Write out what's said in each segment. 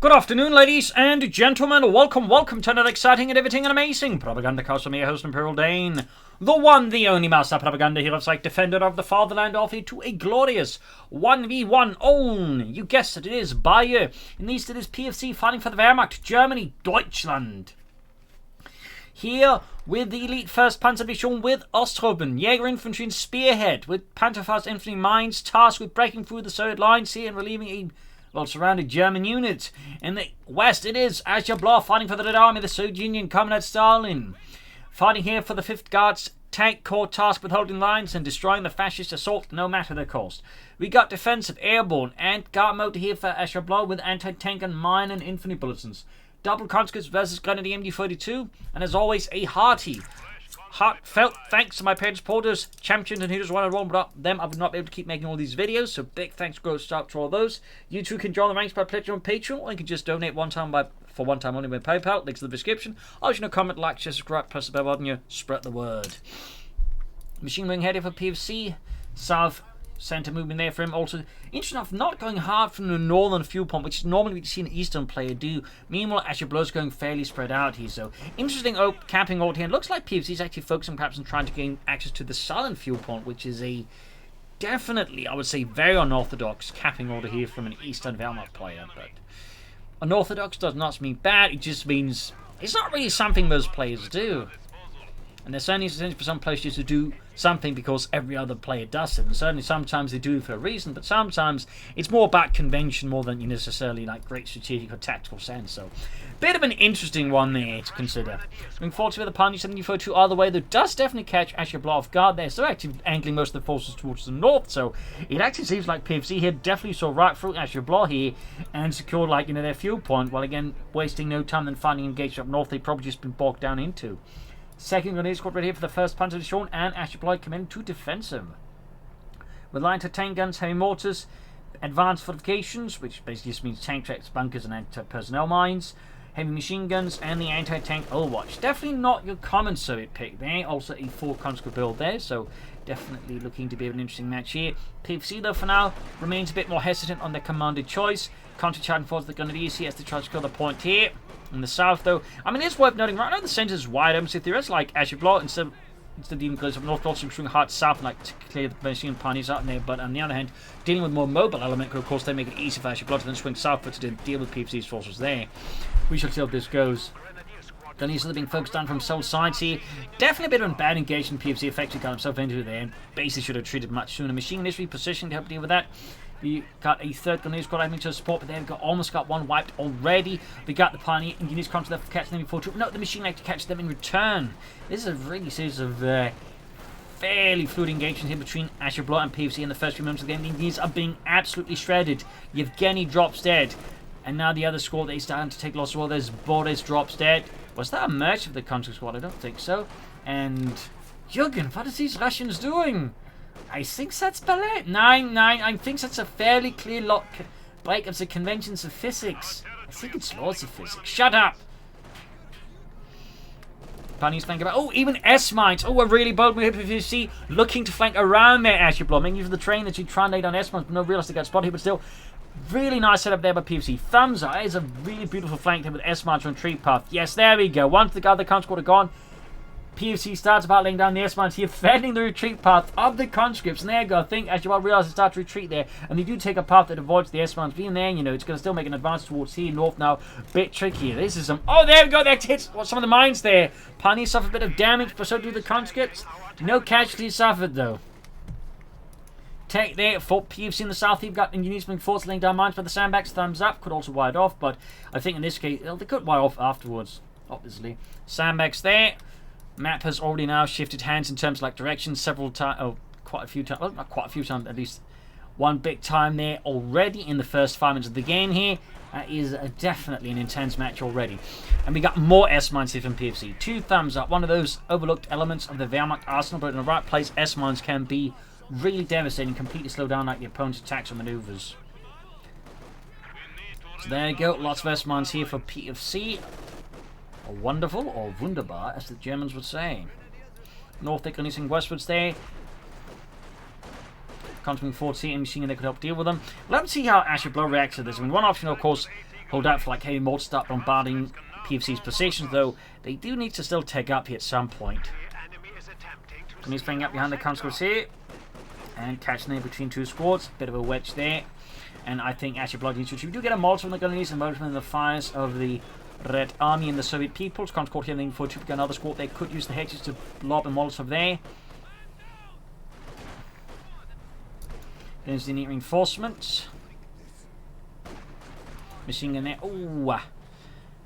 Good afternoon, ladies and gentlemen. Welcome to another exciting and everything and amazing Propagandacast from your host, Imperial Dane. The one, the only master propaganda hero like defender of the fatherland, offer to a glorious 1v1 own. You guessed it, it is Bayeux. And these it is PFC fighting for the Wehrmacht, Germany, Deutschland. Here with the elite 1st Panzerdivision with Osttroppen, Jäger Infantry and Spearhead, with Panzerfaust Infantry Mines tasked with breaking through the Soviet lines here and relieving a surrounded German units. In the west, it is Ashablois fighting for the Red Army of the Soviet Union, Comrade Stalin. Fighting here for the 5th Guards Tank Corps tasked with holding lines and destroying the fascist assault no matter the cost. We got defensive, airborne, and guard mode here for Ashablois with anti-tank and mine and infantry bulletins. Double conscripts versus Grenadier MD-42, and as always, a heartfelt thanks to my parents, supporters, champions, and heroes 101. Without them, I would not be able to keep making all these videos, so big thanks goes out to all those. You too can join the ranks by pledging on Patreon, or you can just donate for one time only with PayPal. Links in the description. Also, comment, like, share, subscribe, press the bell button, you spread the word. Machine wing heading for PFC, south center movement there for him. Also, interesting enough, not going hard from the northern fuel pump, which is normally we see an eastern player do. Meanwhile, Ashablois going fairly spread out here. So, interesting camping order here. It looks like PFC is actually focusing perhaps on trying to gain access to the southern fuel pump, which is a definitely, I would say, very unorthodox camping order here from an eastern Wehrmacht player. But unorthodox does not mean bad. It just means it's not really something most players do. And there's certainly a potential for some players just to do something because every other player does it. And certainly sometimes they do it for a reason, but sometimes it's more about convention more than necessarily like great strategic or tactical sense. So, bit of an interesting one there to consider. Looking forward to the Pioneer 74-2 either way, though does definitely catch Ashablois off guard there. So actually angling most of the forces towards the north. So it actually seems like PFC here definitely saw right through Ashablois here and secured their fuel point, while again wasting no time then finding engagement up north they've probably just been bogged down into. Second Grenadier Squad right here for the 1st Panzerdivision and Ashablois committing to defensive. With line to tank guns, heavy mortars, advanced fortifications, which basically just means tank tracks, bunkers, and anti-personnel mines, heavy machine guns, and the anti-tank Overwatch. Definitely not your common Soviet pick there. Also a full conscript build there, so definitely looking to be an interesting match here. PFC, though, for now, remains a bit more hesitant on their commanded choice. Counter-charging force the Grenadiers here as they try to score the point here. In the south, though, I mean, it's worth noting, right now the centre is wide open, so if there is like Ashablois, instead of even goes up north, also swing hard south, like to clear the machine pioneers out in there. But on the other hand, dealing with more mobile element could, of course, then make it easy for Ashablois to then swing southward to deal with PFC's forces there. We shall see how this goes. Grenadiers are being focused on from several sides here. Definitely a bit of a bad engagement. PFC effectively got himself into it there and basically should have treated much sooner. Machine initially positioned to help deal with that. We got a 3rd Grenadier Squad aiming to support, but they've almost got one wiped already. We got the Pioneer Engineers come to left for catching them before. No, the machine like to catch them in return. This is a really series of fairly fluid engagement here between Ashablois and PFC in the first few moments of the game. The Engineers are being absolutely shredded. Yevgeny drops dead. And now the other squad is starting to take loss as well. There's Boris drops dead. Was that a merge of the Conscript Squad? I don't think so. And Jürgen, what are these Russians doing? I think that's ballet. 9-9. I think that's a fairly clear break of the conventions of physics. I think it's laws of physics. Shut up! Pioneers flank about. Oh, even S-mines. Oh, a really bold move here for PFC. Looking to flank around there, Ashablois. Making use of the train that you triangulate on S-mines. But no realistic got spot here, but still. Really nice setup there by PFC. Thumbs up. That is a really beautiful flank there with S-mines on retreat path. Yes, there we go. Once the other conscript are gone, PFC starts about laying down the S-mines here, defending the retreat path of the conscripts. And there you go. I think Ashablois realizes they start to retreat there. And they do take a path that avoids the S-mines being there. You know, it's going to still make an advance towards here, north now. Bit trickier. This is some. Oh, there we go. That hits some of the mines there. Pioneers suffer a bit of damage, but so do the conscripts. No casualties suffered, though. Take there for PFC in the south. You've got engineers being forced laying down mines for the sandbags. Thumbs up. Could also wire it off, but I think in this case, they could wire off afterwards, obviously. Sandbags there. Map has already now shifted hands in terms of like direction several times. Oh, quite a few times. Well, not quite a few times, at least one big time there already in the first 5 minutes of the game here. That is definitely an intense match already. And we got more S-mines here from PFC. 2 thumbs up. One of those overlooked elements of the Wehrmacht arsenal, but in the right place, S-mines can be really devastating, completely slow down like the opponent's attacks or maneuvers. So there you go. Lots of S-mines here for PFC. Or wonderful, or wunderbar, as the Germans would say. North they're releasing westwards there. Continuing forward, see and machine they could help deal with them. Let's see how Ashablois reacts to this. I mean, one option, of course, hold out for like heavy mortar start bombarding PFC's positions, though they do need to still take up here at some point. And he's bringing up behind the conscripts here and catching there between two squads. Bit of a wedge there. And I think Ashablois needs to. We do get a Molotov on the gunneries and Molotov in the fires of the Red Army and the Soviet People's. Concord here looking for another squad. They could use the hedges to lob a Molotov there. There's the near reinforcements. Machine gun there. Ooh.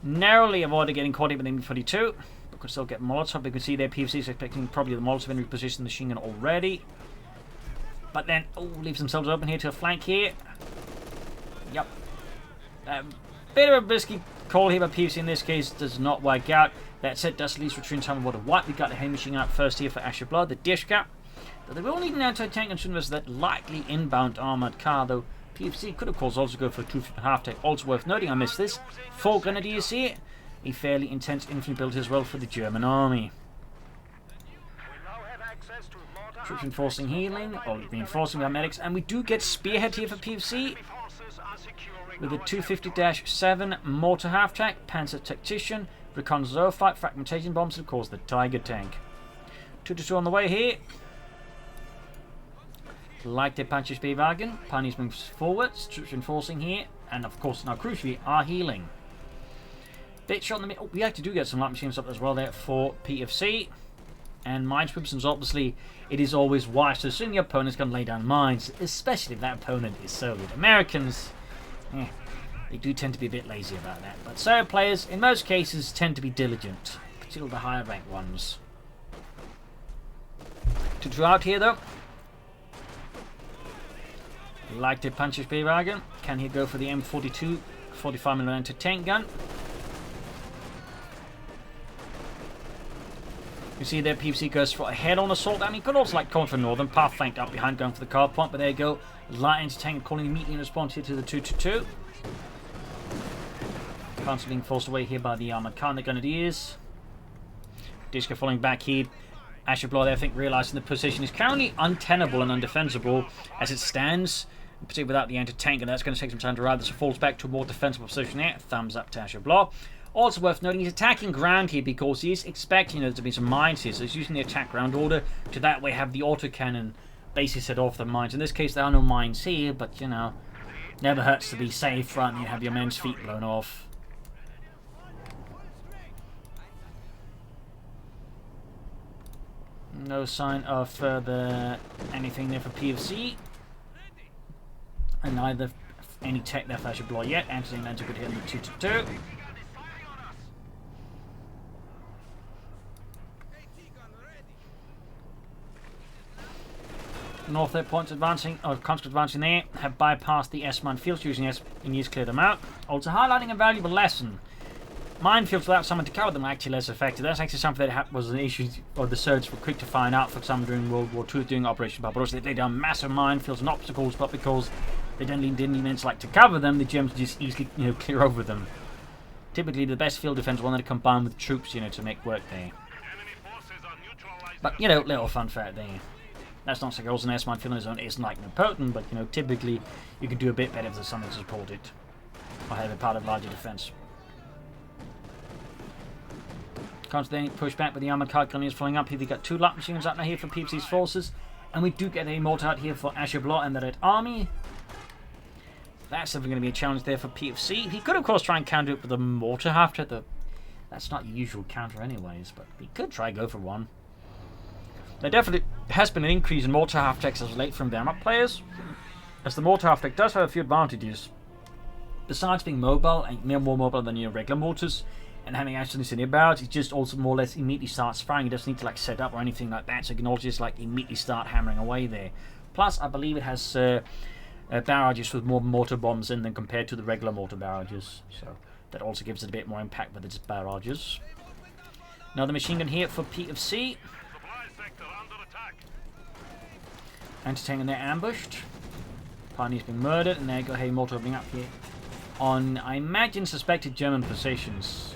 Narrowly avoided getting caught in with the M42. But could still get Molotov. You can see their PFC is expecting probably the Molotov in reposition the machine gun already. But then, leaves themselves open here to a flank here. Yep. Bit of a risky call here by PFC in this case. Does not work out. That said, does at least return time of what we got the heavy machine gun out first here for Ashablois, the dish cap. But they will need an anti-tank and soon as that likely inbound armoured car, though PFC could of course also go for a 2.5 tank. Also worth noting, I missed this. 4 grenadiers here. A fairly intense infantry build as well for the German army. Troops enforcing healing, or reinforcing our medics, and we do get Spearhead here for PFC with a 250-7 mortar half-track, Panzer Tactician, Recon Zoophyte, fragmentation bombs, and of course the Tiger tank. 2-2 on the way here. Like the Panzer Speerwagen, Pioneers moves forwards, troops enforcing here, and of course now crucially are healing. Bit shot in the middle. We actually do get some light machines up as well there for PFC. And mine sweeps, obviously, it is always wise to assume your opponent's going to lay down mines, especially if that opponent is Soviet. Americans, they do tend to be a bit lazy about that. But Soviet players, in most cases, tend to be diligent, particularly the higher ranked ones. To draw out here, though. Like the Panzer Speerwagen, can he go for the M42 45mm tank gun? You see there, PFC goes for a head-on assault. I mean, could also like come for Northern, path flanked up behind, going for the car point, but there you go. Light anti-tank calling immediately in response here to the 2-2. Constantly being forced away here by the armored car and the grenadiers. Disco falling back here. Ashablois there, I think, realizing the position is currently untenable and undefensible as it stands, particularly without the anti-tank, and that's going to take some time to arrive. So falls back to a more defensible position there. Thumbs up to Ashablois. Also worth noting, he's attacking ground here because he's expecting there to be some mines here, so he's using the attack ground order to that way have the autocannon basically set off the mines. In this case, there are no mines here, but you know, never hurts to be safe rather than you have your men's feet blown off. No sign of further anything there for PFC, and neither any tech there for Ashablois yet. Anthony Lenter could hit him with 2-2. North there, points advancing, or conscripts advancing there, have bypassed the S minefields using S and use clear them out. Also highlighting a valuable lesson. Minefields without someone to cover them are actually less effective. That's actually something that was an issue, or the Surge were quick to find out for some during World War II doing Operation Barbarossa. They laid down massive minefields and obstacles, but because they didn't even like to cover them, the Germans just easily clear over them. Typically the best field defense one that combined with troops, to make work there. But little fun fact there. That's not so goals and S minefield on his own isn't like potent, but typically you can do a bit better if there's something to support it. Or have a part of larger defense. Constantly push back with the armored car grenadiers following up here. We've got 2 light machines out now here for PFC's forces. And we do get a mortar out here for Ashablois and the Red Army. That's definitely going to be a challenge there for PFC. He could of course try and counter it with a mortar after the... That's not your usual counter anyways, but he could try go for one. There definitely has been an increase in mortar half-tracks as of late from the armored players, as the mortar half-track does have a few advantages. Besides being mobile, and more mobile than your regular mortars, and having actually in about, it just also more or less immediately starts firing. It doesn't need to set up or anything like that, so you can also just immediately start hammering away there. Plus, I believe it has barrages with more mortar bombs in them compared to the regular mortar barrages, so that also gives it a bit more impact with its barrages. Another machine gun here for PFC. Anti-tank and they're ambushed. Pioneers being murdered, and there you go, heavy mortar opening up here on, I imagine, suspected German positions.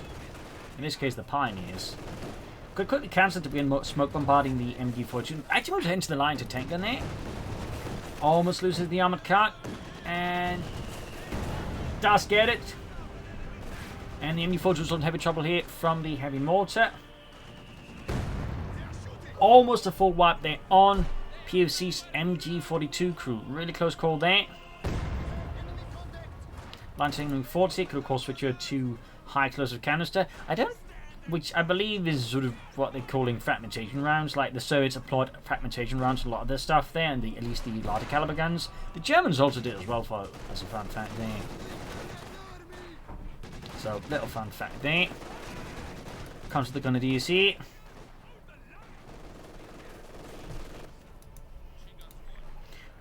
In this case, the Pioneers. Could quickly cancel to begin smoke bombarding the MG-42. Actually moved into the line to tank gun there. Almost loses the armored car, and does get it. And the MD-42 was in heavy trouble here from the heavy mortar. Almost a full wipe there on PFC's MG-42 crew. Really close call there. Line 40 could of course switch over to high explosive canister. Which I believe is sort of what they're calling fragmentation rounds. Like the Soviets applied fragmentation rounds to a lot of their stuff there, and at least the larger caliber guns. The Germans also did as well, as a fun fact there. So, little fun fact there. Comes to the gun of DSE.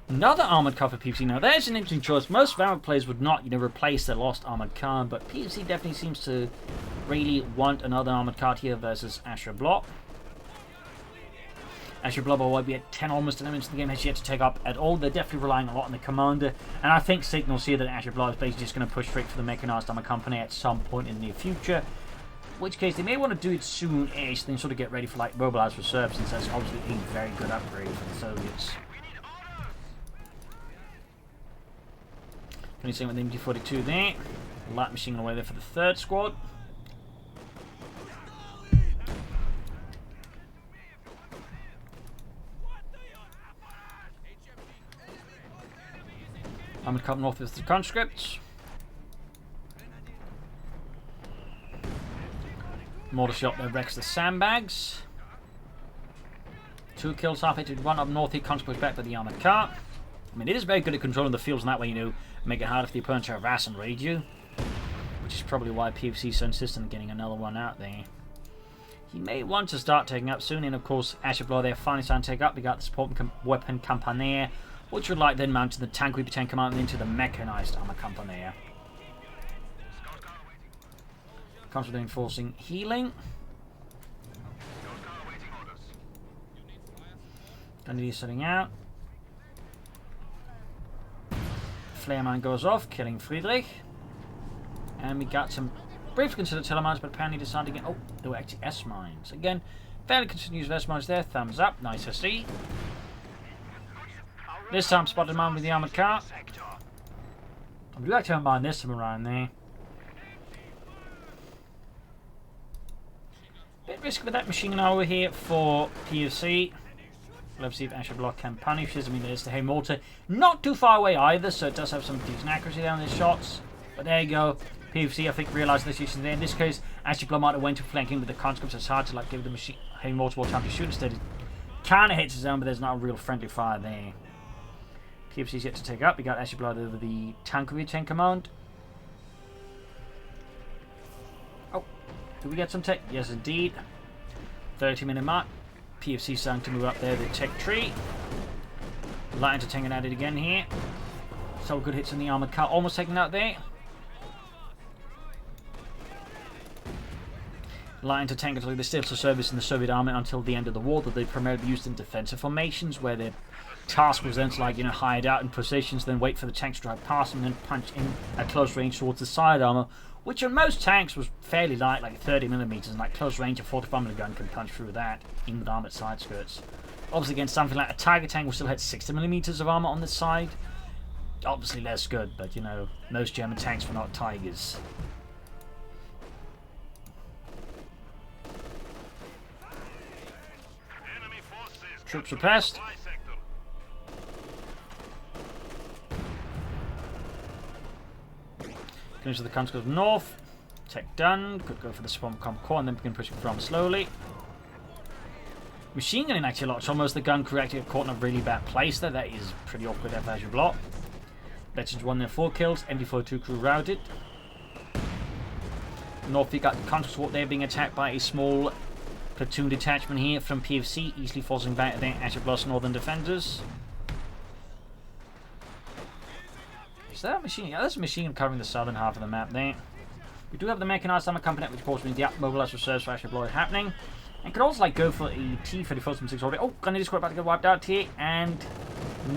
Another armoured car for PFC. Now, there's an interesting choice. Most Valve players would not, replace their lost armoured car, but PFC definitely seems to really want another armoured car here versus Ashablois. Ashablois, by the way, be at 10 almost elements in the game, has yet to take up at all. They're definitely relying a lot on the commander, and I think signals here that Ashablois is basically just going to push straight for the mechanized armor company at some point in the near future. In which case, they may want to do it soon-ish, then sort of get ready for like mobilized reserve, since that's obviously a very good upgrade for the Soviets. Same with the MG-42 there. Light machine away there for the third squad. I'm going to come north with the conscripts. Mortar shot there wrecks the sandbags. 2 kills, half hit, 1 up north here, conscripts back with the armoured car. I mean, it is very good at controlling the fields, and that way, make it harder for the opponent to harass and raid you. Which is probably why PFC is so insistent on getting another one out there. He may want to start taking up soon, and of course, Ashablois there finally starting to take up. We got the support weapon Campanier, which would like then mount to the tank Reaper tank command into the mechanized armor Campanier. Comes with enforcing healing. Gundy setting out. Flare mine goes off, killing Friedrich. And we got some briefly considered telemines, but apparently decided again. Oh, they were actually S mines. Again, fairly continuous S mines there. Thumbs up. Nice to see. This time spotted a mine with the armoured car. I would like to have mine this time around there. Bit risky with that machine gun over here for PFC. Let's see if Ashablois can punish this. I mean, there's the heavy mortar. Not too far away either, so it does have some decent accuracy there on these shots. But there you go. PFC, I think, realised this issue there. In this case, Ashablois might have went to flanking with the conscripts. It's hard to give the machine heavy mortar more time to shoot. Instead, it kind of hits his own, but there's not a real friendly fire there. PFC's yet to take up. We got Ashablois over the tank tank command. Oh, did we get some tech? Yes, indeed. 30-minute mark. PFC starting to move up there, the tech tree. Light into tanking at it again here. So good hits in the armoured car, almost taken out there. Light into tank until they still service in the Soviet army until the end of the war, that they primarily used in defensive formations, where their task was then to hide out in positions, then wait for the tanks to drive past them, and then punch in at close range towards the side armour, which on most tanks was fairly light, like 30mm, and close range, a 45mm gun can punch through that in with armoured side skirts. Obviously against something like a Tiger tank, we still had 60mm of armour on this side. Obviously less good, but most German tanks were not Tigers. Troops were passed. Finish the conscripts north. Tech done. Could go for the swamp comp core and then begin pushing from slowly. Machine gunning actually a lot. It's almost the gun crew actually got caught in a really bad place there. That is pretty awkward there for Ashablois. Legends won their 4 kills. MD-42 crew routed. North we got conscripts there being attacked by a small platoon detachment here from PFC, easily forcing back their Ashablois northern defenders. Is that a machine? Yeah, that's a machine covering the southern half of the map there. We do have the mechanized armor company, which of course means the mobilized reserves for Ashablois happening. And could also go for a T-34 from 6 already. Oh, Gunny squad about to get wiped out here, and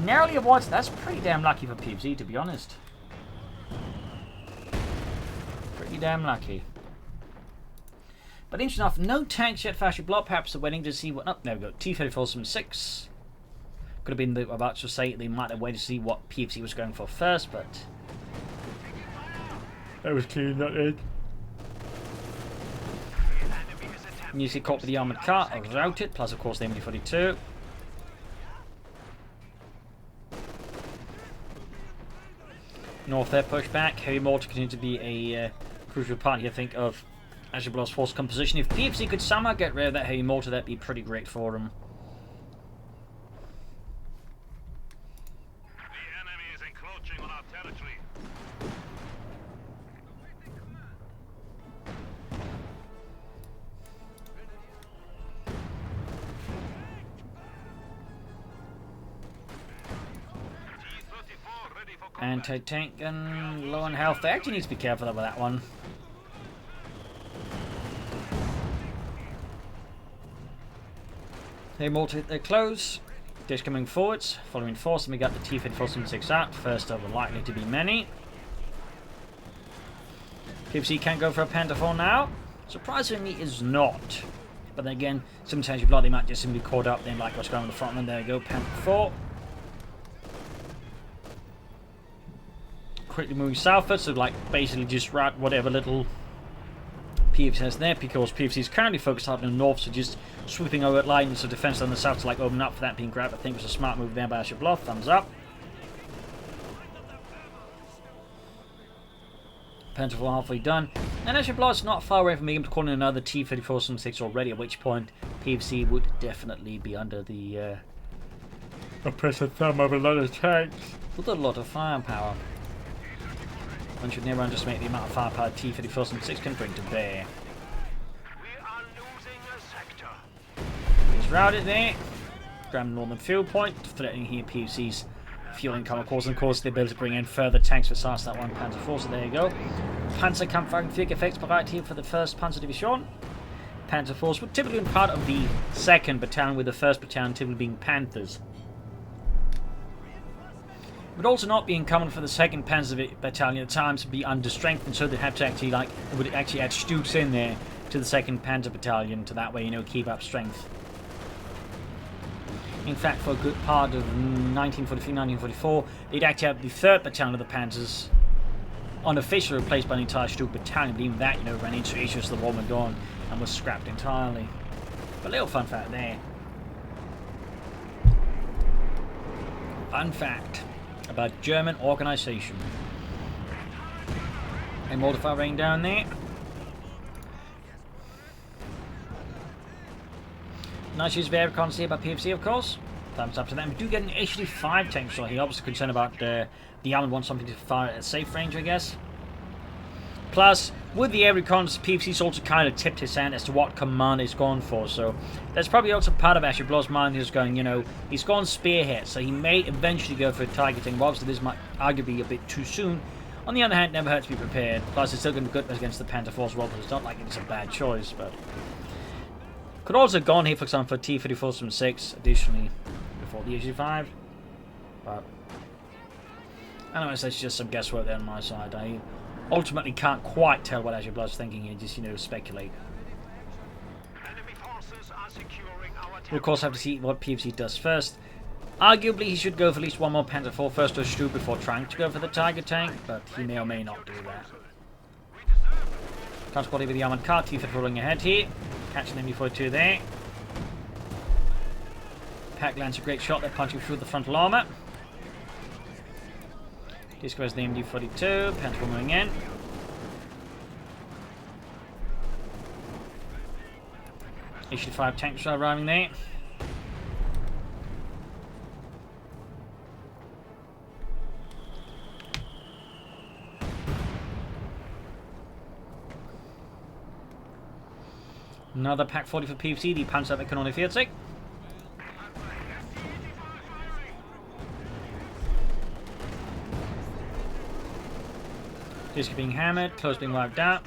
narrowly avoids. That's pretty damn lucky for PFC, to be honest. Pretty damn lucky. But interesting enough, no tanks yet for Ashablois. Perhaps they're waiting to see what. Oh, there we go. T-34 from 6. Could have been about to say they might have waited to see what PFC was going for first, but that was clearly not it. And you see caught with the armoured car, routed, plus of course the MD-42. North there, push back. Heavy mortar continues to be a crucial part here, I think, of Ashablois' force composition. If PFC could somehow get rid of that heavy mortar, that'd be pretty great for them. The enemy is encroaching on our territory. T-34 ready for combat. Anti-tank gun, low on health. They actually need to be careful with that one. They mortar they're close. Dish coming forwards. Following force, and we got the T-5476 out. First of the likely to be many. PFC can't go for a Panther 4 now. Surprisingly, is not. But then again, sometimes you bloody might just simply caught up. Then like what's going on the front line. There you go, Panther 4. Quickly moving southward, so like basically just route whatever little PFC has there, because PFC is currently focused out in the north, so just sweeping over lines of defense on the south to like open up for that being grabbed. I think it was a smart move there by Ashablois. Thumbs up. Pentacle halfway done, and Ashablois is not far away from being able to call in another T-3476 already, at which point PFC would definitely be under the oppressive thumb of a lot of tanks with a lot of firepower. One should never underestimate the amount of firepower T-3476 can bring to bear. We are losing a sector. He's routed there. Grab northern fuel point, threatening here PFC's fuel income, of course, the ability to bring in further tanks besides that one Panzer 4, so there you go. Panzerkampfwagen Effects here for the 1st Panzer Division. Panzer 4s would typically be part of the 2nd Battalion, with the 1st Battalion typically being Panthers. Would also not be incumbent for the 2nd Panzer Battalion at times to be under strength, and so they'd have to actually would actually add Stoops in there to the 2nd Panzer Battalion to that way, you know, keep up strength. In fact, for a good part of 1943-1944, they'd actually have the 3rd Battalion of the Panzers unofficially replaced by an entire Stoop Battalion, but even that, you know, ran into issues as the war went on and was scrapped entirely. But a little fun fact there. Fun fact about German organisation. A mortar fire rain down there. Nice use of air reconnaissance here by PFC, of course. Thumbs up to them. We do get an HD5 tank shot here. Obviously concerned about the armoured wants something to fire at safe range, I guess. Plus, with the air reconnaissance, PFC's also kind of tipped his hand as to what command he's gone for. So that's probably also part of Ashablois' mind. He's going, you know, he's gone Spearhead, so he may eventually go for targeting. Well, obviously, this might arguably be a bit too soon. On the other hand, never hurts to be prepared. Plus, it's still going to be good against the Panther 4 as well, because it's not like it's a bad choice, but could also have gone here, for example, for T-3476 additionally before the HD5. But anyways, that's just some guesswork there on my side. I ultimately can't quite tell what Ashablois is thinking here, just, you know, speculate. Enemy forces are securing our territory. We'll of course have to see what PFC does first. Arguably, he should go for at least one more Panther 4 first to Stu before trying to go for the Tiger tank, but he may or may not do that. Counter squad with the armoured car, T-54 rolling ahead here. Catching the MD-42 there. Pack lands a great shot there, punching through the frontal armour. Discovers the MD-42, Panther moving in. HD5 tank shot arriving there. Another Pack 40 for PFC, the Panzer that can only field sick. Disc being hammered, close being wiped out.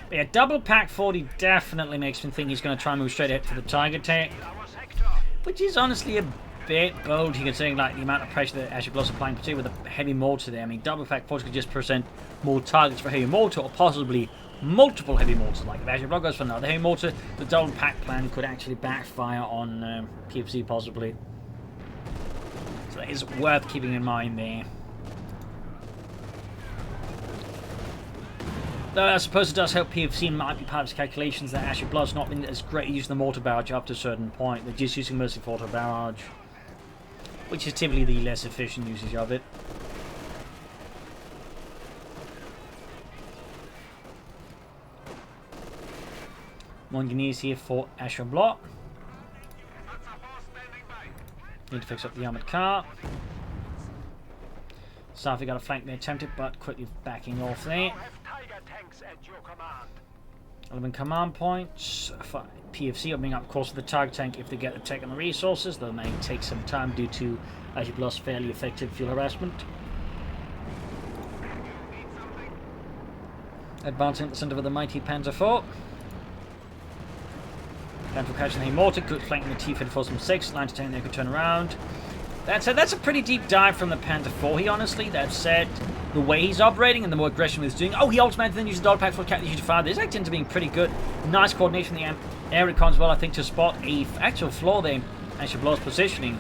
But yeah, double Pack 40 definitely makes me think he's going to try and move straight ahead for the Tiger tank. Which is honestly a bit bold, considering like the amount of pressure that Ashablois is applying, particularly with the heavy mortar there. I mean, double Pack 40 could just present more targets for heavy mortar, or possibly multiple heavy mortars. Like if Ashablois goes for another heavy mortar, the double pack plan could actually backfire on PFC possibly. So that is worth keeping in mind there. Though I suppose it does help PFC and might be part of his calculations that Ashablois not been as great at using the mortar barrage up to a certain point. They're just using mostly mortar barrage, which is typically the less efficient usage of it. Manganese here for Ashablois. Need to fix up the armoured car. Safi got a flank there attempted, but quickly backing off there. 11 command points. PFC opening up course for the target tank if they get the tech and the resources, though it may take some time due to Ashablois' fairly effective fuel harassment. Advancing at the centre of the mighty Panzer IV. Panzer catching the mortar, good flanking the T-54 from 6, line to 10 there could turn around. That said, that's a pretty deep dive from the Panzer IV, he honestly. That said, the way he's operating and the more aggression he's doing. Oh, he ultimated then used the dog pack for Captain UG5. This acting to being pretty good. Nice coordination in the air recon as well, I think, to spot a actual flaw there in Ashablois' positioning.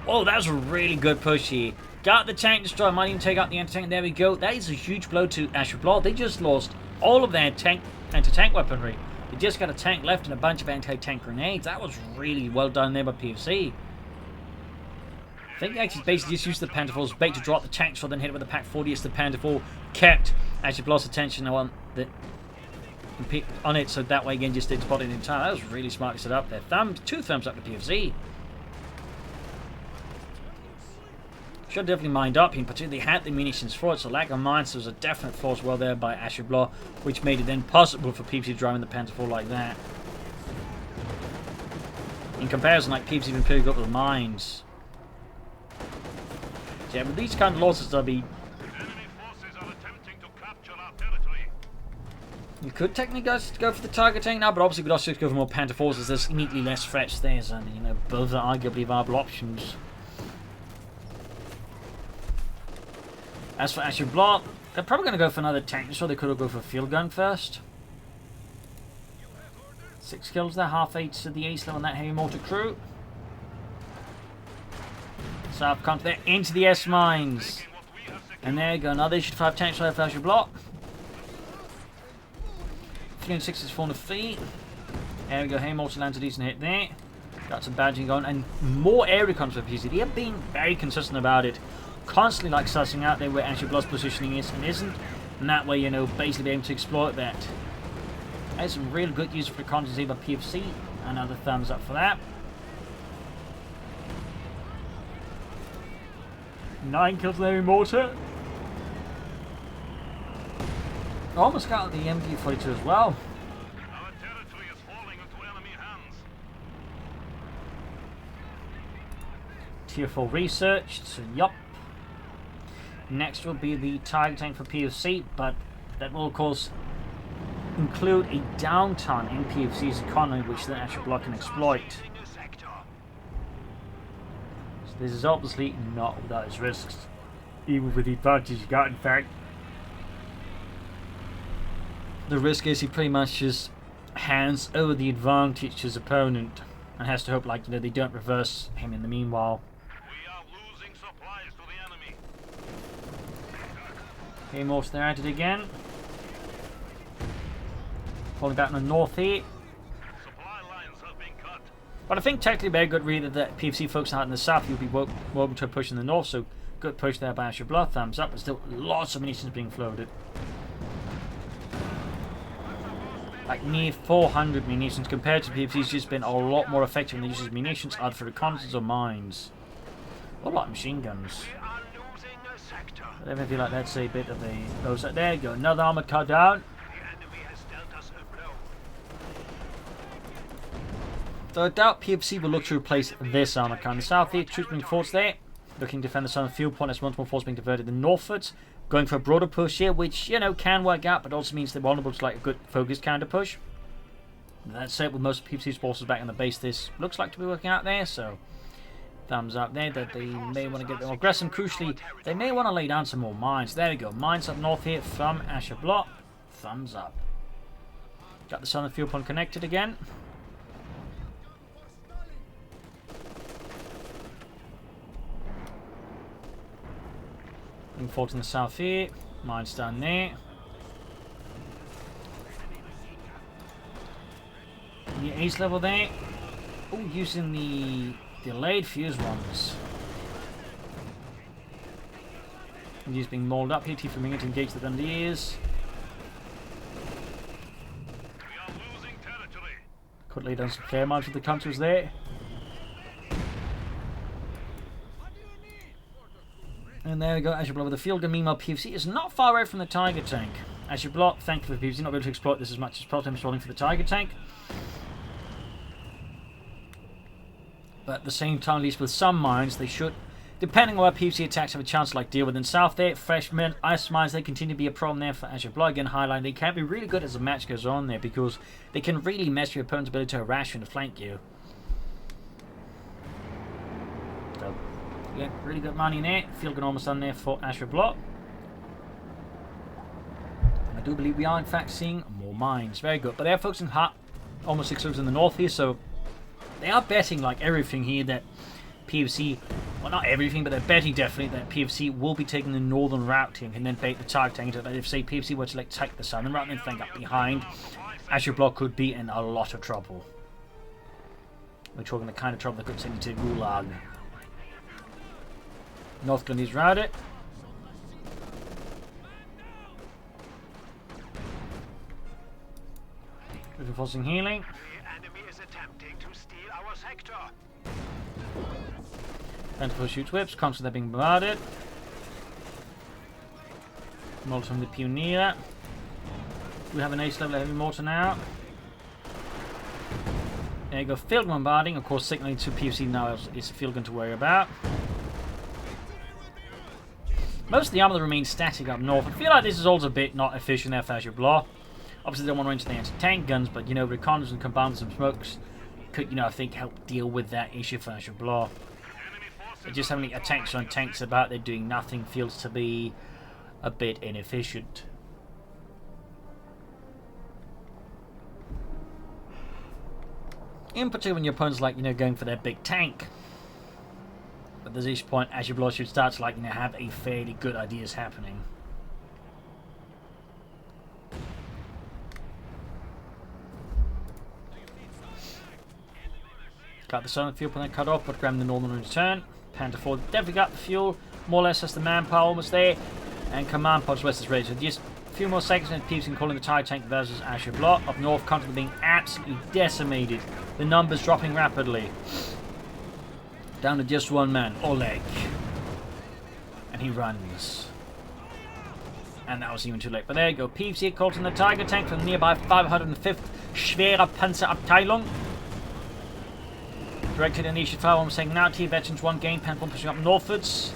Oh, that was a really good push here. Got the tank destroyer, might even take out the anti-tank. There we go. That is a huge blow to Ashablois. They just lost all of their anti-tank weaponry. They just got a tank left and a bunch of anti-tank grenades. That was really well done there by PFC. I think they actually basically just used the Panzer IV's bait to drop the tanks for then hit it with the Pack 40 as the Panzer IV kept Ashablois' attention on it, so that way again just did spot it in time. That was really smartly set up there. Two thumbs up to PFC. Should definitely mind up him, particularly had the munitions for it, so lack of mines was a definite flaw as well there by Ashablois, which made it then possible for PFC driving the Panzer IV like that. In comparison, like PFC been pretty good with the mines. Yeah, with these kind of losses, there'll be. Enemy forces are attempting to capture our territory. You could technically go for the target tank now, but obviously we'd also go for more Panzer IVs as there's neatly less threats there, so you know, both are arguably viable options. As for Ashablois, they're probably going to go for another tank, so they could go for a field gun first. 6 kills there, half 8 to the ace level on that heavy mortar crew. South comes there into the S mines. And there you go, another issue 5 tanks left for Ashablois. 3 and 6 is falling to feet. There we go, Haymortar lands a decent hit there. Got some badging going, and more air recons for PFC. They have been very consistent about it. Constantly like sussing out there where Ashablois' positioning is and isn't. And that way, you know, basically being able to exploit that. There's some real good use for reconnaissance here by PFC. Another thumbs up for that. 9 kills there in mortar. Almost got the MG42 as well. Our territory is falling into enemy hands. Tier 4 researched, so yup. Next will be the target tank for PFC, but that will of course include a downturn in PFC's economy, which then Ashablois can exploit. This is obviously not without its risks, even with the advantage you got, in fact. The risk is he pretty much just hands over the advantage to his opponent and has to hope, like, you know, they don't reverse him in the meanwhile. We are losing supplies to the enemy. Haymortar there at it again. Falling back on the north here. Supply lines have been cut. But I think technically very good read that PFC folks out in the south will be welcome to a push in the north, so good push there by Ashablois, thumbs up, but still lots of munitions being floated. Like near 400 munitions compared to PFC's just been a lot more effective in the use of munitions either for reconnaissance or mines. Or like machine guns. We are losing a sector. But I feel like that's a bit of a those. There you go, another armor cut down. The enemy has dealt us a blow. So I doubt PFC will look to replace this armor car. In the south here, troops being forced there. Looking to defend the southern field point as much more force being diverted than northwards. Going for a broader push here, which, you know, can work out, but also means they're vulnerable to like a good focused counter push. That said, with most of PFC's forces back on the base, this looks like to be working out there, so thumbs up there that they may want to get more aggressive. Crucially, they may want to lay down some more mines. There we go, mines up north here from Ashablois. Thumbs up. Got the southern field point connected again. Looking forward to the south here. Mines down there. the ace level there. Oh, using the delayed fuse ones. He's being mauled up here. T for Minging to engage the Dundeers. We are losing territory. Could lay down some fair amounts of the counters there. And there we go, Ashablois with the field gun. Meanwhile, PFC is not far away from the Tiger tank. Ashablois, thankfully for PFC, not able to exploit this as much as Protem rolling for the Tiger tank. But at the same time, at least with some mines, they should, depending on where PFC attacks, have a chance to deal with. In south there, fresh ice mines, they continue to be a problem there for Ashablois. Again, highlighting, they can be really good as the match goes on there because they can really mess your opponent's ability to harass you and flank you. So, yeah, really good money in there. Field gun almost done there for Ashablois. I do believe we are in fact seeing more mines. Very good. But they're focusing hot, almost 6 in the north here, so they are betting everything here that PFC, well not everything, but they're betting definitely that PFC will be taking the northern route here and then bait the Tiger tank. If say PFC were to take the southern route and then flank up behind, Ashablois could be in a lot of trouble. We're talking the kind of trouble that could send you to Gulag. North Glen is routed. Reinforcing healing. The enemy is attempting to steal our sector. Plentiful shoots whips, constantly being bombarded. Mortar from the Pioneer. We have an ace level heavy mortar now. There you go, field bombarding. Of course, signaling to PFC now is field gun to worry about. Most of the armor remains static up north. I feel like this is also a bit not efficient there for Ashablois. Obviously, they don't want to range the anti-tank guns, but reconnaissance and combined with some smokes could, I think, help deal with that issue for Ashablois. Just having tanks on tanks about, they're doing nothing, feels to be a bit inefficient. In particular, when your opponent's going for their big tank. But at this point, Ashablois should start to have a fairly good ideas happening. Got the southern fuel plant cut off, but grabbing the northern in return. Panther 4 definitely got the fuel, more or less has the manpower almost there. And command pods west is ready. So just a few more seconds and PFC can call in the Tiger tank versus Ashablois. Up north, country being absolutely decimated. The numbers dropping rapidly. Down to just one man, Oleg. And he runs. And that was even too late. But there you go. PFC called in the Tiger tank from the nearby 505th Schwere Panzerabteilung. Directed initiative fire, one saying now T veterans 1 gain, Panther pushing up northwards.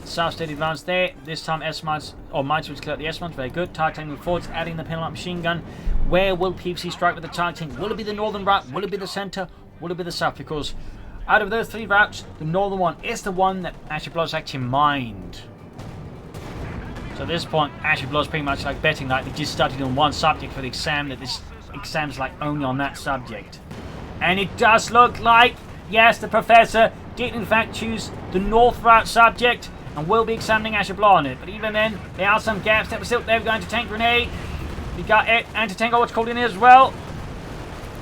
South steady advance there. This time S-Mines, or Mines will clear out the S-Mines, very good. Tiger tank moving forwards, adding the penalty machine gun. Where will PFC strike with the Tiger tank? Will it be the northern route? Will it be the centre? Will it be the south? Because out of those 3 routes, the northern one is the one that Ashablois actually mined. So at this point, Ashablois is pretty much betting they just studied on one subject for the exam, that this exam's only on that subject. And it does look like, yes, the professor did in fact choose the north route subject and will be examining Ashablois on it. But even then, there are some gaps that were still there. We're going to tank grenade. We got it. Anti-tank what's called in here as well.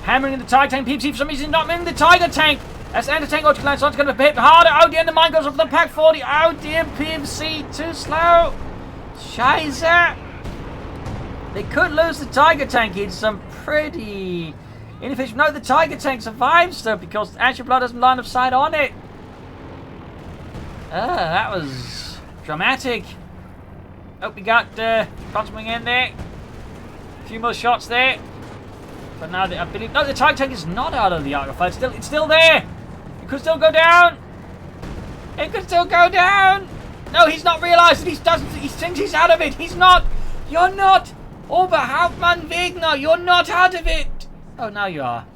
Hammering in the Tiger tank. PFC for some reason not in the Tiger tank. As anti-tank what's going to be hit harder. Oh dear, the mine goes off the Pack 40. Oh dear, PFC too slow. Scheiße. They could lose the Tiger tank in some pretty inefficient. No, the Tiger tank survives though because Ashablois doesn't line of sight on it. That was dramatic. Oh, we got Constantly in there. A few more shots there. But now I believe no, the Tiger tank is not out of the arc of fire. It's still there. It could still go down. It could still go down. No, he's not realised that he thinks he's out of it. He's not. You're not. Oberhauptmann Wegner, you're not out of it. Oh, now you are.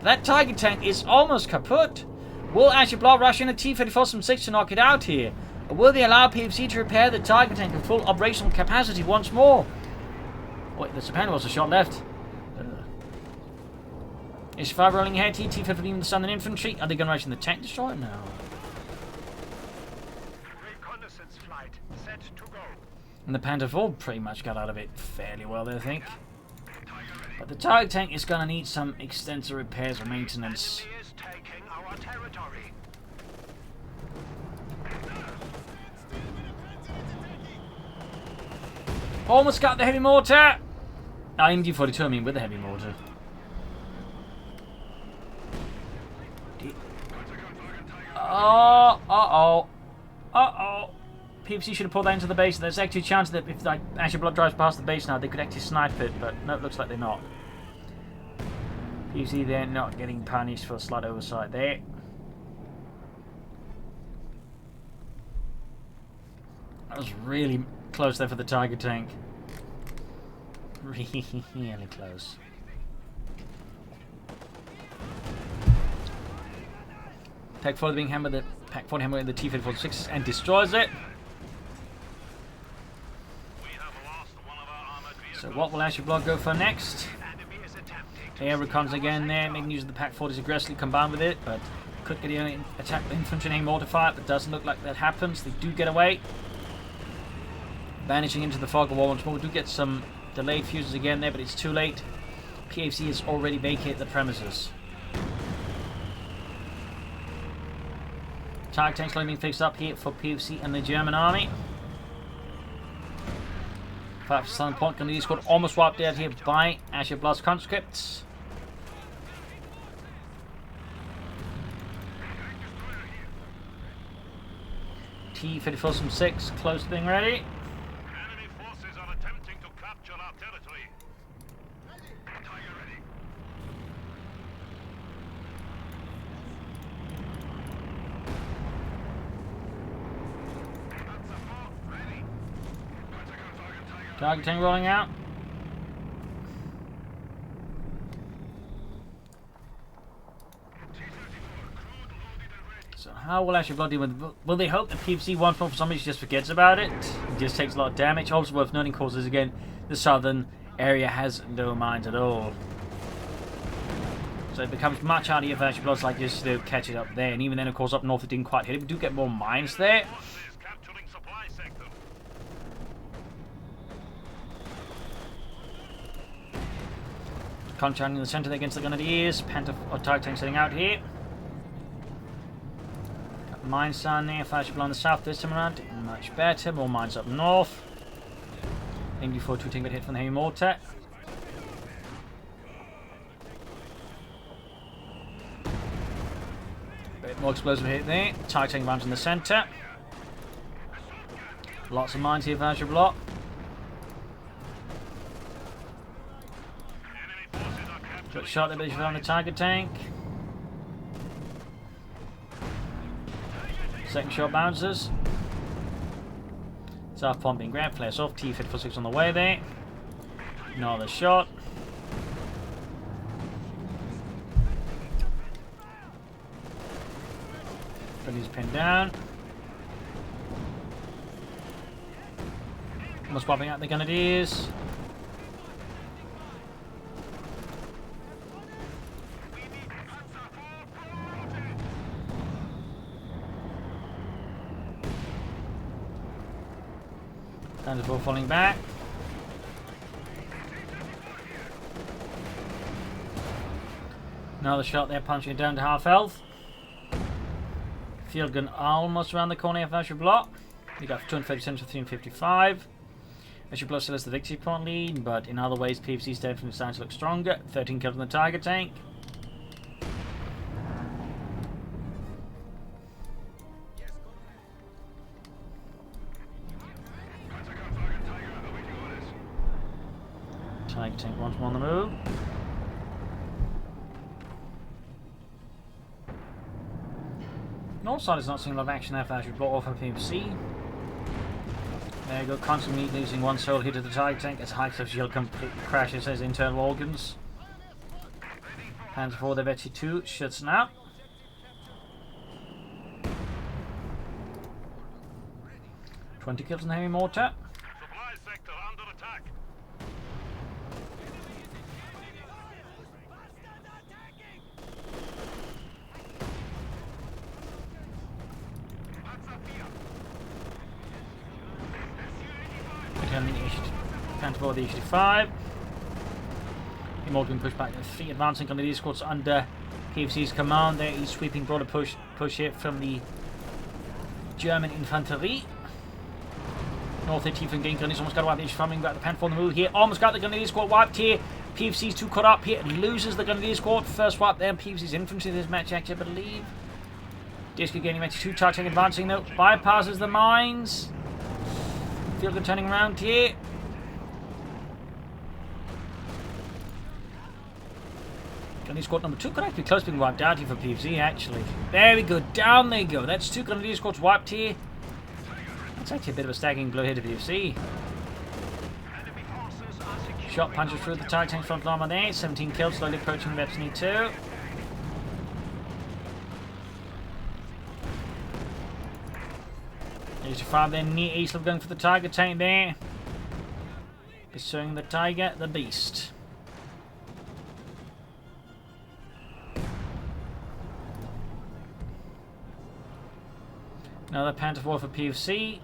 That Tiger tank is almost kaput. Will Ashablois rush in a T-34 from 6 to knock it out here? Or will they allow PFC to repair the Tiger tank in full operational capacity once more? Wait, there's apparently was a shot left. Is 5 rolling ahead, T-15 the Southern Infantry. Are they going to rush in the tank destroyer? No. Reconnaissance flight set to go. And the Panther 4 pretty much got out of it fairly well there, I think. But the target tank is going to need some extensive repairs or maintenance. Enemy is taking our territory. Almost got the heavy mortar! MD42, I mean with the heavy mortar. Oh, uh-oh. Uh-oh. PFC should have pulled that into the base. There's actually a chance that if like, Ashablois drives past the base now, they could actually snipe it, but no, it looks like they're not. PFC, they're not getting punished for a slight oversight there. That was really close there for the Tiger tank. Really close. Pack 40 being hammered, the Pack 40 hammered in the T-54-6 and destroys it. So what will Ashablois go for next? Air recons again there, making use of the Pack 40s aggressively combined with it, but could get the attack the infantry and mortar fire, but doesn't look like that happens. They do get away. Vanishing into the fog of war once more. We do get some delayed fuses again there, but it's too late. PFC has already vacated the premises. Target tanks slowly being fixed up here for PFC and the German army. 5 Southern Point Canadian squad almost wiped out here by Ashablois conscripts. T-54 from 6 close to being ready. Enemy forces are attempting to capture our territory. Tiger ready. Ready. Target tank rolling out. So how will Ashablois deal with it? Will they hope that PFC once more for somebody just forgets about it? It just takes a lot of damage. Also worth noting, of course, is again, the southern area has no mines at all. So it becomes much harder if Ashablois like just to catch it up there. And even then, of course, up north it didn't quite hit it. We do get more mines there. Forces capturing supply sector. Contracting in the centre against the Grenadiers. Panther or Target tank setting out here. Got mines down there. Ashablois on the south this time around. Much better. More mines up north. MD42 taking a hit from the heavy mortar. Bit more explosive hit there. Target tank runs in the centre. Lots of mines here for Ashablois. Got shot there, but he's on the Tiger tank. Second shot bounces. South Point being grabbed, flares off. T-54-6 on the way there. Another shot. But he's pinned down. Almost popping out the Grenadiers. Panzer IV falling back. Another shot there, punching it down to half health. Field gun almost around the corner of Ashablois. We got 257 to 355. Ashablois still has the victory point lead, but in other ways, PFC's definitely starting to look stronger. 13 kills on the Tiger tank. Tiger tank once more on the move. North side is not seeing a lot of action there for Ashablois off of PFC. There you go, constantly losing one soul here to the Tiger tank as high cliff shield completely crashes his internal organs. Panzer IV, the Vetchi 2 shuts now. Twenty kills on the heavy mortar. Supply sector under attack. Panzer IV, the 85. More being pushed back to 3 advancing grenadier squads under PFC's command there. He's sweeping broader push here from the German infantry. North 18 from gain grenadiers, almost got to wipe the farming back the Panther on the move here. Almost got the grenadier squad wiped here. PFC's too caught up here and he loses the grenadier squad. First wipe there, PFC's infantry this match actually, I believe. Disco gaining match 2 targeting advancing though. Bypasses the mines. Field gun turning around here. Grenadier squad number 2 could actually be close to being wiped out here for PFC actually. There we go, down they go. That's 2 grenadier squads wiped here. That's actually a bit of a staggering blow here to PFC. Shot punches through the target tank front armor there. 17 kills, slowly approaching the Epstein 2. There's your 5 there, near east going for the target tank there. Pursuing the tiger, the beast. Another Panther 4 for PFC.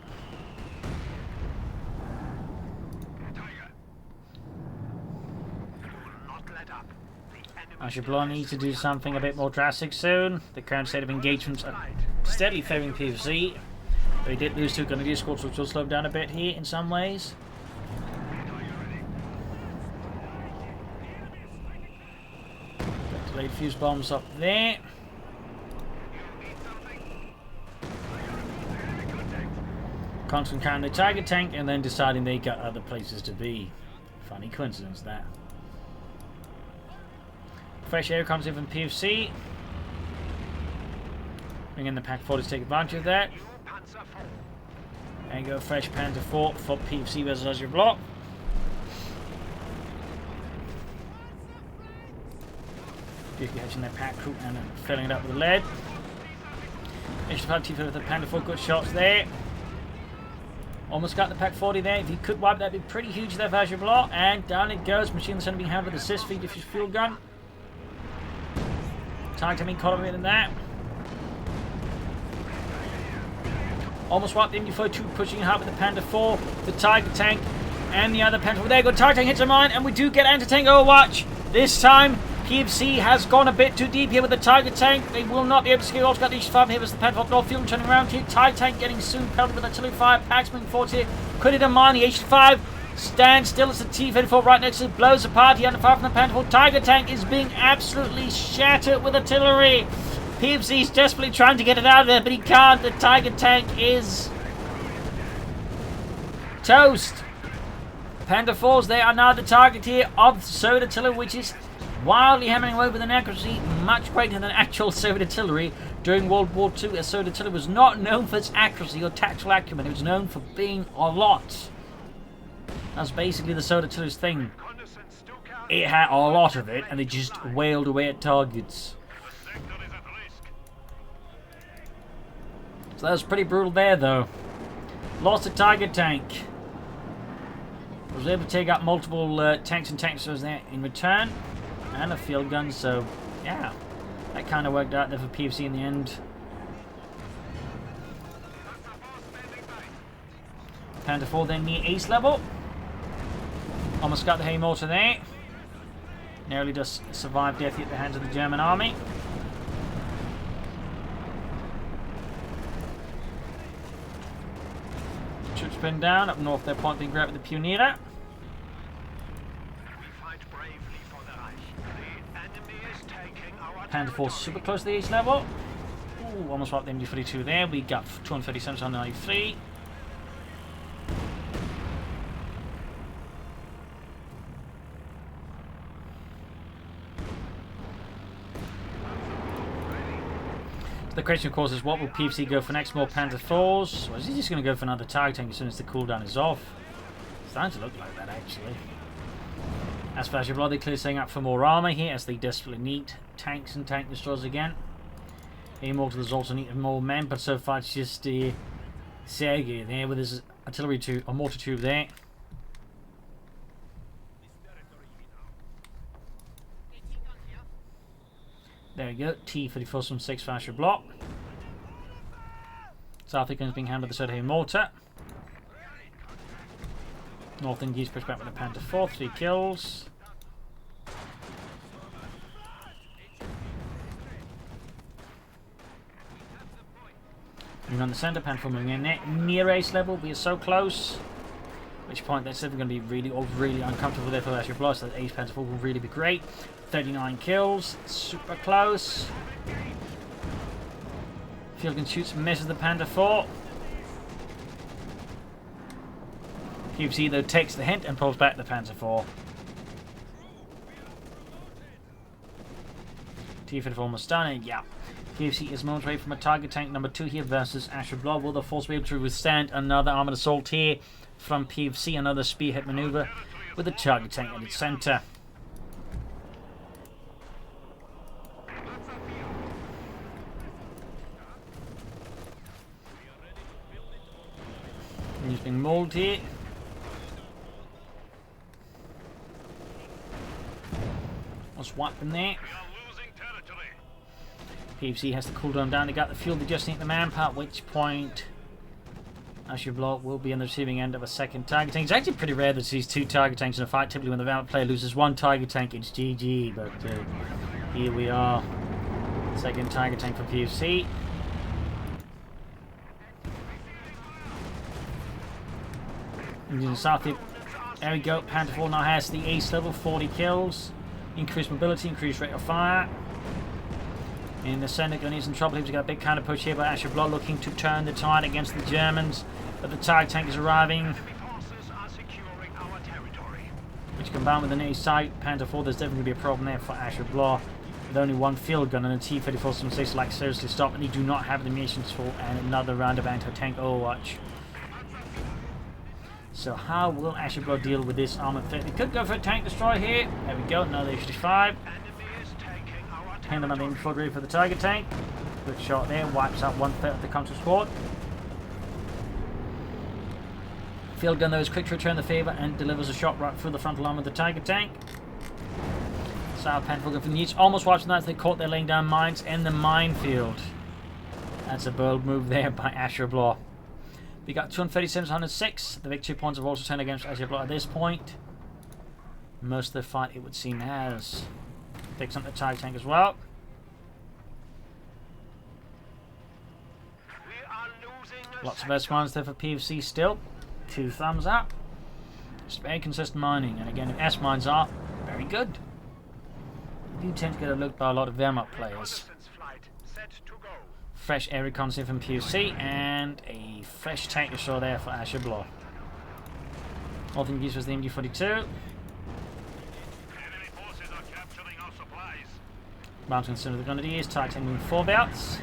Ashablois needs to do something a bit more drastic soon. The current state of engagements are steadily favouring PFC. They did lose 2 grenadier squads, which will slow down a bit here in some ways. Delayed fuse bombs up there. Constant carrying the target tank and then deciding they got other places to be. Funny coincidence that. Fresh air comes in from PFC. Bring in the Pack 4 to take advantage of that. And go fresh Panther 4 for PFC versus Ashablois. Just catching their pack crew and filling it up with lead. H5T with the Panther 4, good shots there. Almost got the Pack 40 there. If he could wipe, that'd be pretty huge there for Ashablois. And down it goes. Machine Center being handled with assist feed diffuse fuel gun. Target being caught up in that. Almost wiped the MD-42, pushing it hard with the Panther 4, the Tiger tank, and the other Panther 4. There you go, Tiger tank hits a mine, and we do get anti-tank overwatch. This time, PFC has gone a bit too deep here with the Tiger tank. They will not be able to scale. Also got the H5 here with the Panther 4 North Field turning around here. Tiger tank getting soon pelted with artillery fire. Packs moving forward here. Could hit a mine. The H5 stands still as the T-34 right next to it. Blows apart here under fire from the Panther 4. Tiger tank is being absolutely shattered with artillery. PFC is desperately trying to get it out of there, but he can't. The Tiger tank is toast. Panther 4s, they are now the target here of Soviet artillery, which is wildly hammering away with an accuracy much greater than actual Soviet artillery during World War II, as Soviet artillery was not known for its accuracy or tactical acumen. It was known for being a lot. That's basically the Soviet artillery's thing. It had a lot of it, and it just wailed away at targets. So that was pretty brutal there, though. Lost a Tiger tank. Was able to take out multiple tanks and tankers there in return. And a field gun, so yeah. That kind of worked out there for PFC in the end. Panther 4 then near ace level. Almost got the hay mortar there. Narrowly does survive death at the hands of the German army. Troops pinned down up north. Their point being grabbed with the Pioneer. Panther 4 super close to the ace level. Ooh, almost wiped the MD-42 there. We got 237 on 93. So the question, of course, is what will PFC go for next? More Panther 4s? Or is he just going to go for another target tank as soon as the cooldown is off? It's starting to look like that, actually. As for Ashablois, they're clearly setting up for more armour here as they desperately need tanks and tank destroyers again. Immortal is also needing more men, but so far it's just Sergei there with his artillery tube, or mortar tube there. There we go, T-34 from 6 for Ashablois. South African is being handled with the Soda mortar. North Indies pushed back with the Panther 4, 3 kills. And on the centre, Panther moving in near ace level. We are so close. At which point that's going to be really uncomfortable there for Ashablois. So that ace Panther will really be great. 39 kills. Super close. Field shoots, misses the Panther 4. PFC though takes the hint and pulls back the Panther 4. T-54 almost done. Yeah. PFC is momentarily from a target tank number 2 here versus Ashablois. Will the force be able to withstand another armoured assault here from PFC? Another spearhead maneuver with the target tank at its centre. He's being mauled here. What's wiping there? PFC has to cool down to get the fuel. They just need the manpower, at which point Ashablois will be on the receiving end of a second target tank. It's actually pretty rare that sees 2 target tanks in a fight. Typically when the Valorant player loses 1 target tank, it's GG, but here we are. Second target tank for PFC. Using South here. There we go. Panther 4 now has the ace level, 40 kills. Increased mobility, increased rate of fire. In the centre, Gunny's in trouble. He's got a big counter push here by Ashablois, looking to turn the tide against the Germans. But the target tank is arriving. Which combined with an ace sight, Panther 4, there's definitely going to be a problem there for Ashablois. With only 1 field gun and a T-34 some like seriously stop, and they do not have the munitions for another round of anti-tank Overwatch. So how will Ashablois deal with this armor threat? They could go for a tank destroyer here. There we go, another H-35. Hand them on the infantry for the target tank. Good shot there, wipes out 1/3 of the counter squad. Field gun though is quick to return the favour and delivers a shot right through the frontal arm of the target tank. South Panther will go for the Nietzsche. Almost wipes them out as they caught their laying down mines in the minefield. That's a bold move there by Ashablois. We got 237 to 106. The victory points have also turned against Ashablois at this point. Most of the fight, it would seem, has. Picks up the target tank as well. Lots of S-mines there for PFC still. 2 thumbs up. Just very consistent mining. And again, S-mines are very good. You do tend to get overlooked by a lot of Wehrmacht players. Fresh air reconnaissance from PFC and a fresh tank destroyer there for Ashablois. All things used was the MG42. Mounting center of the Grenadiers, targeting moving 4 bouts.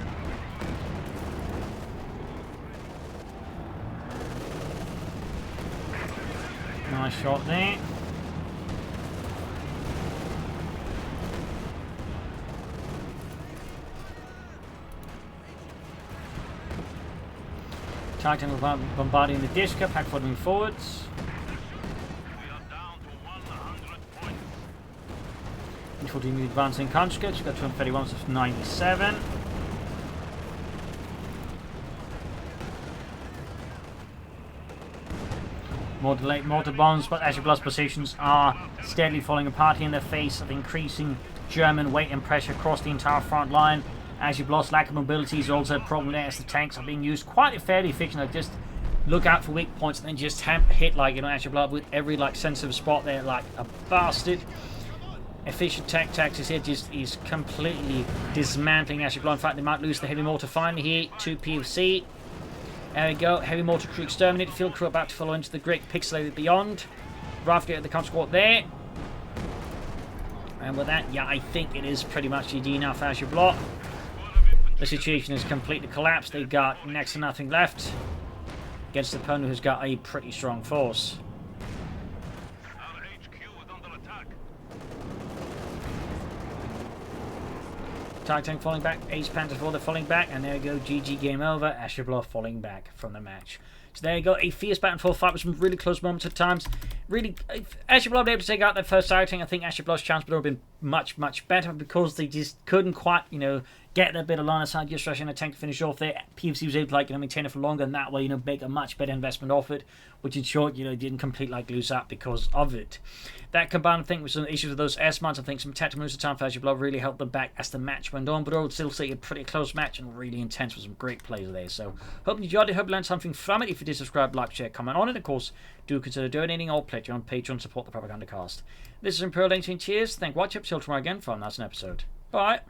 Nice shot there. Targeting bombarding the Dishka, pack moving forwards. Infantry advancing conscripts, got 231 to 97. More delayed mortar bombs, but Ashablois positions are steadily falling apart here in the face of increasing German weight and pressure across the entire front line. Ashablois' lack of mobility is also a problem there as the tanks are being used quite fairly efficiently. Just look out for weak points and then just hit like, you know, Ashablois with every like sensitive spot there like a bastard. Efficient tank tactics here just is completely dismantling Ashablois. In fact, they might lose the heavy mortar finally here to PFC. There we go, heavy mortar crew exterminated. Field crew about to follow into the great pixelated beyond. Rafter at the counter squad there. And with that, yeah, I think it is pretty much GG now for Ashablois. The situation has completely collapsed. They've got next to nothing left against an opponent who's got a pretty strong force. Target tank falling back, Ace Panther 4, they're falling back, and there we go, GG, game over. Ashablois falling back from the match. So there you go, a fierce back and forth fight with some really close moments at times. Really, if Ashablois were able to take out that first target tank, I think Ashablois' chance would have been much, much better because they just couldn't quite, you know, get that bit of line of sight, just rushing a tank to finish off there. PFC was able to maintain it for longer, and that way, make a much better investment of it, which in short, didn't completely lose out because of it. That combined, I think, with some issues with those S mounts, I think some tactical moves at time for Ashablois really helped them back as the match went on, but I would still say a pretty close match and really intense with some great plays there. So, hope you enjoyed it, hope you learned something from it. If you did, subscribe, like, share, comment on it. Of course, do consider donating or pledging on Patreon to support the Propagandacast. This is Imperial Dating. Cheers, thank you, watch up till tomorrow again for a nice episode. Bye.